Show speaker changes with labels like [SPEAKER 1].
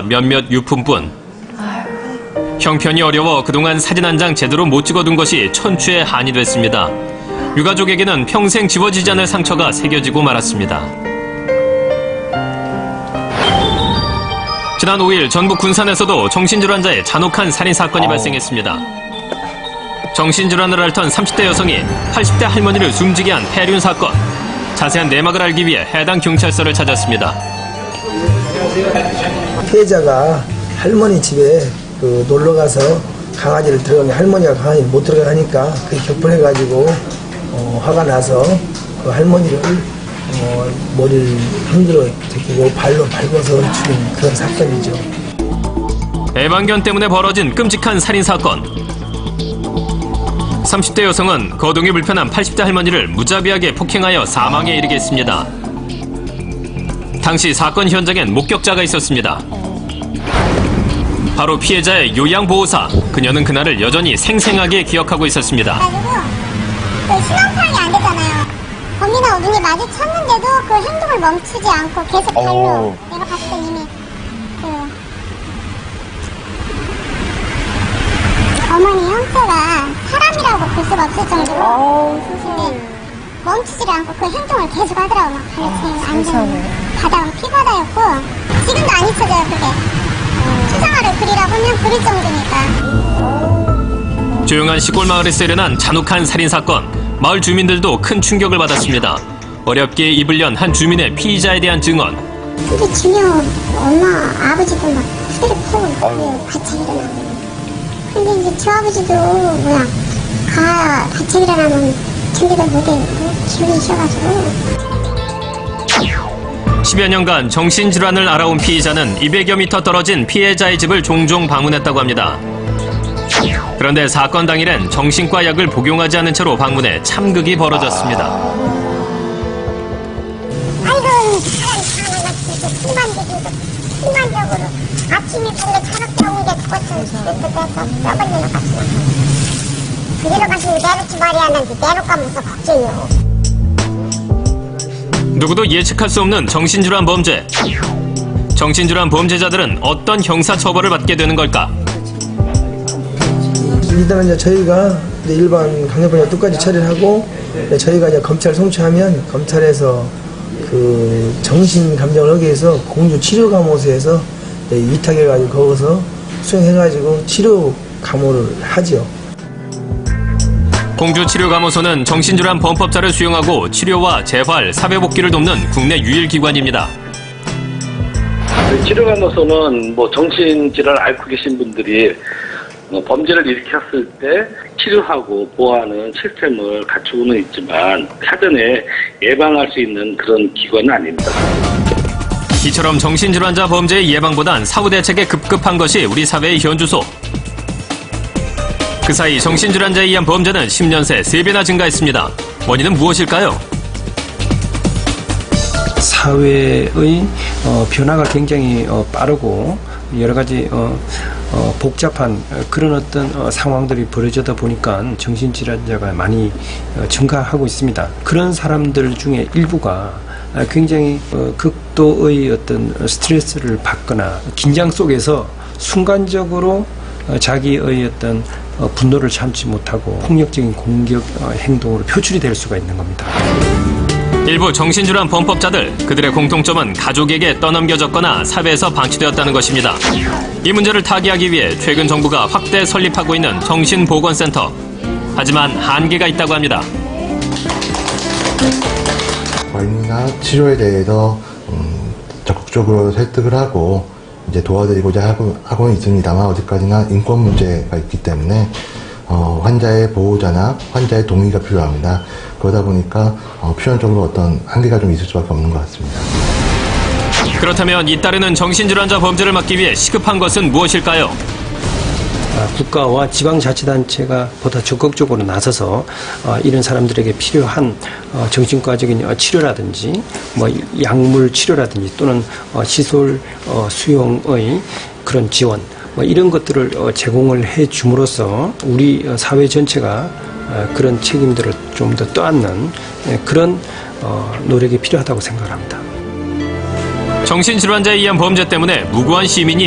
[SPEAKER 1] 몇몇 유품뿐. 형편이 어려워 그동안 사진 한 장 제대로 못 찍어둔 것이 천추의 한이 됐습니다. 유가족에게는 평생 지워지지 않을 상처가 새겨지고 말았습니다. 지난 5일 전북 군산에서도 정신질환자의 잔혹한 살인사건이 발생했습니다. 정신질환을 앓던 30대 여성이 80대 할머니를 숨지게 한 폐륜 사건. 자세한 내막을 알기 위해 해당 경찰서를 찾았습니다.
[SPEAKER 2] 피해자가 할머니 집에 놀러가서 강아지를 들어가면 할머니가 강아지를 못 들어가게 하니까 그게 격분해가지고 화가 나서 그 할머니를 머리를 흔들어 제끼고 발로 밟아서 죽인 그런 사건이죠.
[SPEAKER 1] 애만견 때문에 벌어진 끔찍한 살인사건. 30대 여성은 거동이 불편한 80대 할머니를 무자비하게 폭행하여 사망에 이르게 했습니다. 당시 사건 현장엔 목격자가 있었습니다. 바로 피해자의 요양보호사. 그녀는 그날을 여전히 생생하게 기억하고 있었습니다.
[SPEAKER 3] 그 신원 파악이 안 되잖아요. 범인하고 눈이 마주쳤는데도 그 행동을 멈추지 않고 계속 발로 내가 봤을 때 이미 어머니 형태가 사람이라고 볼 수가 없을 정도로 멈추지 않고 그 행동을 계속 하더라고요. 발로 제일 안 바닥은 피바다였고 지금도 안 잊혀져요. 그게 추상화를 그리라고 하면 그릴 정도니까.
[SPEAKER 1] 조용한 시골 마을에서 일어난 잔혹한 살인사건. 마을 주민들도 큰 충격을 받았습니다. 어렵게 입을 연 한 주민의 피의자에 대한 증언.
[SPEAKER 3] 근데 주면 엄마, 아버지도 막 후대를 퍼고 같이 일어나고. 근데 이제 저 아버지도 같이 일어나면 견디다 못해 기분이 쉬어가지고.
[SPEAKER 1] 10여 년간 정신질환을 앓아온 피의자는 200여 미터 떨어진 피해자의 집을 종종 방문했다고 합니다. 그런데 사건 당일엔 정신과 약을 복용하지 않은 채로 방문해 참극이 벌어졌습니다.
[SPEAKER 3] 아이고, 순간적으로 아침에 근데 저녁 오는 게 그것은 뼈벌리러 갔어. 그대로 가시면 내놓지 말해야 하는데 내놓가면서 걱정이요.
[SPEAKER 1] 누구도 예측할 수 없는 정신질환 범죄. 정신질환 범죄자들은 어떤 형사처벌을 받게 되는 걸까?
[SPEAKER 2] 일단 이제 저희가 일반 강력범죄 똑같이 처리를 하고 저희가 이제 검찰 송치하면 검찰에서 그 정신 감정을 하기 위해서 공주 치료 감호소에서 위탁해가지고 거기서 수행해가지고 치료 감호를 하지요.
[SPEAKER 1] 공주치료감호소는 정신질환 범법자를 수용하고 치료와 재활, 사회복귀를 돕는 국내 유일 기관입니다.
[SPEAKER 4] 치료감호소는 정신질환을 앓고 계신 분들이 범죄를 일으켰을 때 치료하고 보호하는 시스템을 갖추고는 있지만 사전에 예방할 수 있는 그런 기관은 아닙니다.
[SPEAKER 1] 이처럼 정신질환자 범죄의 예방보단 사후 대책에 급급한 것이 우리 사회의 현주소. 그 사이 정신질환자에 의한 범죄는 10년 새 3배나 증가했습니다. 원인은 무엇일까요?
[SPEAKER 5] 사회의 변화가 굉장히 빠르고 여러 가지 복잡한 그런 어떤 상황들이 벌어지다 보니까 정신질환자가 많이 증가하고 있습니다. 그런 사람들 중에 일부가 굉장히 극도의 어떤 스트레스를 받거나 긴장 속에서 순간적으로 자기의 어떤 분노를 참지 못하고 폭력적인 공격 행동으로 표출이 될 수가 있는 겁니다.
[SPEAKER 1] 일부 정신질환 범법자들, 그들의 공통점은 가족에게 떠넘겨졌거나 사회에서 방치되었다는 것입니다. 이 문제를 타개하기 위해 최근 정부가 확대 설립하고 있는 정신보건센터. 하지만 한계가 있다고 합니다.
[SPEAKER 6] 관리나 치료에 대해서 적극적으로 설득을 하고 이제 도와드리고자 하고는 있습니다만 어디까지나 인권 문제가 있기 때문에 환자의 보호자나 환자의 동의가 필요합니다. 그러다 보니까 필연적으로 어떤 한계가 좀 있을 수밖에 없는 것 같습니다.
[SPEAKER 1] 그렇다면 잇따르는 정신질환자 범죄를 막기 위해 시급한 것은 무엇일까요?
[SPEAKER 5] 국가와 지방자치단체가 보다 적극적으로 나서서 이런 사람들에게 필요한 정신과적인 치료라든지 약물 치료라든지 또는 시설 수용의 그런 지원 이런 것들을 제공을 해 줌으로써 우리 사회 전체가 그런 책임들을 좀 더 떠안는 그런 노력이 필요하다고 생각합니다.
[SPEAKER 1] 정신질환자에 의한 범죄 때문에 무고한 시민이